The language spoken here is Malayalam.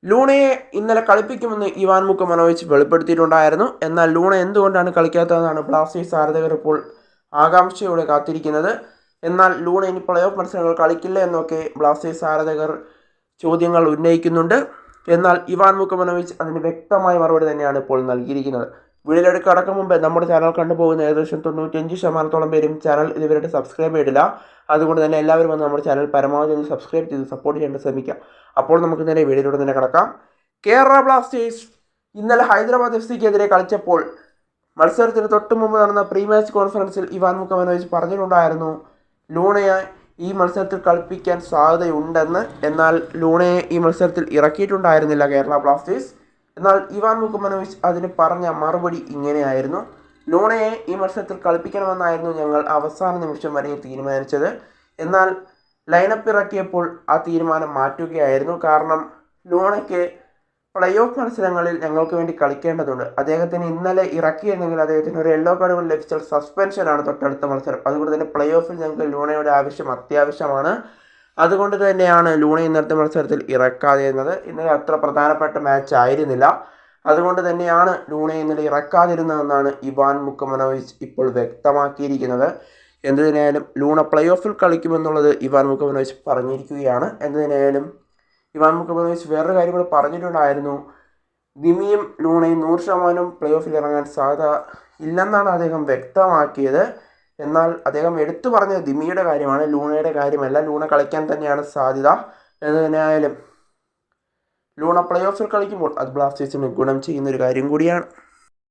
ലൂണയെ ഇന്നലെ കളിപ്പിക്കുമെന്ന് ഇവാൻ മുക്കമനോവിച്ച് വെളിപ്പെടുത്തിയിട്ടുണ്ടായിരുന്നു. എന്നാൽ ലൂണ എന്തുകൊണ്ടാണ് കളിക്കാത്തതെന്നാണ് ബ്ലാസ്റ്റേഴ്സ് ആരാധകർ ഇപ്പോൾ ആകാംക്ഷയോടെ കാത്തിരിക്കുന്നത്. എന്നാൽ ലൂണ ഇനി പ്ലേ ഓഫ് മത്സരങ്ങൾ കളിക്കില്ല എന്നൊക്കെ ബ്ലാസ്റ്റേഴ്സ് ആരാധകർ ചോദ്യങ്ങൾ ഉന്നയിക്കുന്നുണ്ട്. എന്നാൽ ഇവാൻ മുക്കമനോവിച്ച് അതിന് വ്യക്തമായ മറുപടി തന്നെയാണ് ഇപ്പോൾ നൽകിയിരിക്കുന്നത്. വീഡിയോയിലേക്ക് കടക്കും മുമ്പ് നമ്മുടെ ചാനൽ കണ്ടുപോകുന്ന ഏകദേശം 95% പേരും ചാനൽ ഇതുവരെ സബ്സ്ക്രൈബ് ചെയ്തില്ല. അതുകൊണ്ട് തന്നെ എല്ലാവരും വന്ന് നമ്മുടെ ചാനൽ പരമാവധി ഒന്ന് സബ്സ്ക്രൈബ് ചെയ്ത് സപ്പോർട്ട് ചെയ്യാൻ ശ്രമിക്കാം. അപ്പോൾ നമുക്ക് നേരെ വീഡിയോയിലൂടെ തന്നെ കിടക്കാം. കേരള ബ്ലാസ്റ്റേഴ്സ് ഇന്നലെ ഹൈദരാബാദ് FC-ക്കെതിരെ കളിച്ചപ്പോൾ മത്സരത്തിന് തൊട്ട് മുമ്പ് നടന്ന പ്രീ മാച്ച് കോൺഫറൻസിൽ ഇവാൻ മുക്കമനോവിച്ച് പറഞ്ഞിട്ടുണ്ടായിരുന്നു ലൂണയെ ഈ മത്സരത്തിൽ കളിപ്പിക്കാൻ സാധ്യതയുണ്ടെന്ന്. എന്നാൽ ലൂണയെ ഈ മത്സരത്തിൽ ഇറക്കിയിട്ടുണ്ടായിരുന്നില്ല കേരള ബ്ലാസ്റ്റേഴ്സ്. എന്നാൽ ഇവാൻ മുക്കമനോവിച്ച് അതിന് പറഞ്ഞ മറുപടി ഇങ്ങനെയായിരുന്നു: ലൂണയെ ഈ മത്സരത്തിൽ കളിപ്പിക്കണമെന്നായിരുന്നു ഞങ്ങൾ അവസാന നിമിഷം വരെ തീരുമാനിച്ചത്. എന്നാൽ ലൈനപ്പ് ഇറക്കിയപ്പോൾ ആ തീരുമാനം മാറ്റുകയായിരുന്നു. കാരണം ലൂണയ്ക്ക് പ്ലേ ഓഫ് മത്സരങ്ങളിൽ ഞങ്ങൾക്ക് വേണ്ടി കളിക്കേണ്ടതുണ്ട്. അദ്ദേഹത്തിന് ഇന്നലെ ഇറക്കിയെങ്കിൽ അദ്ദേഹത്തിന് ഒരു യെല്ലോ കാർഡ് കൂടി ലഭിച്ചാൽ സസ്പെൻഷനാണ് തൊട്ടടുത്ത മത്സരം. അതുകൊണ്ട് തന്നെ പ്ലേ ഓഫിൽ ഞങ്ങൾക്ക് ലൂണയുടെ ആവശ്യം അത്യാവശ്യമാണ്. അതുകൊണ്ട് തന്നെയാണ് ലൂണ ഇന്നത്തെ മത്സരത്തിൽ ഇറക്കാതിരുന്നത്. ഇന്നലെ അത്ര പ്രധാനപ്പെട്ട മാച്ച് ആയിരുന്നില്ല. അതുകൊണ്ട് തന്നെയാണ് ലൂണ ഇന്നലെ ഇറക്കാതിരുന്നതെന്നാണ് ഇവാൻ മുക്കമനോവിച്ച് ഇപ്പോൾ വ്യക്തമാക്കിയിരിക്കുന്നത്. എന്തുതന്നെയായാലും ലൂണ പ്ലേ ഓഫിൽ കളിക്കുമെന്നുള്ളത് ഇവാൻ മുക്കമനോവിച്ച് പറഞ്ഞിരിക്കുകയാണ്. എന്തുതന്നെയായാലും ഇവാൻ മുക്കമനോവിച്ച് വേറൊരു കാര്യം കൂടെ പറഞ്ഞിട്ടുണ്ടായിരുന്നു. ദിമിയും ലൂണയും 100% പ്ലേ ഓഫിൽ ഇറങ്ങാൻ സാധ്യത ഇല്ലെന്നാണ് അദ്ദേഹം വ്യക്തമാക്കിയത്. എന്നാൽ അദ്ദേഹം എടുത്തു പറഞ്ഞത് ദിമിയുടെ കാര്യമാണ്, ലൂണയുടെ കാര്യമല്ല. ലൂണ കളിക്കാൻ തന്നെയാണ് സാധ്യത. എന്തുതന്നെയായാലും ലൂണ പ്ലേ ഓഫിൽ കളിക്കുമ്പോൾ അത് ബ്ലാസ്റ്റേഴ്സിന് ഗുണം ചെയ്യുന്നൊരു കാര്യം കൂടിയാണ്.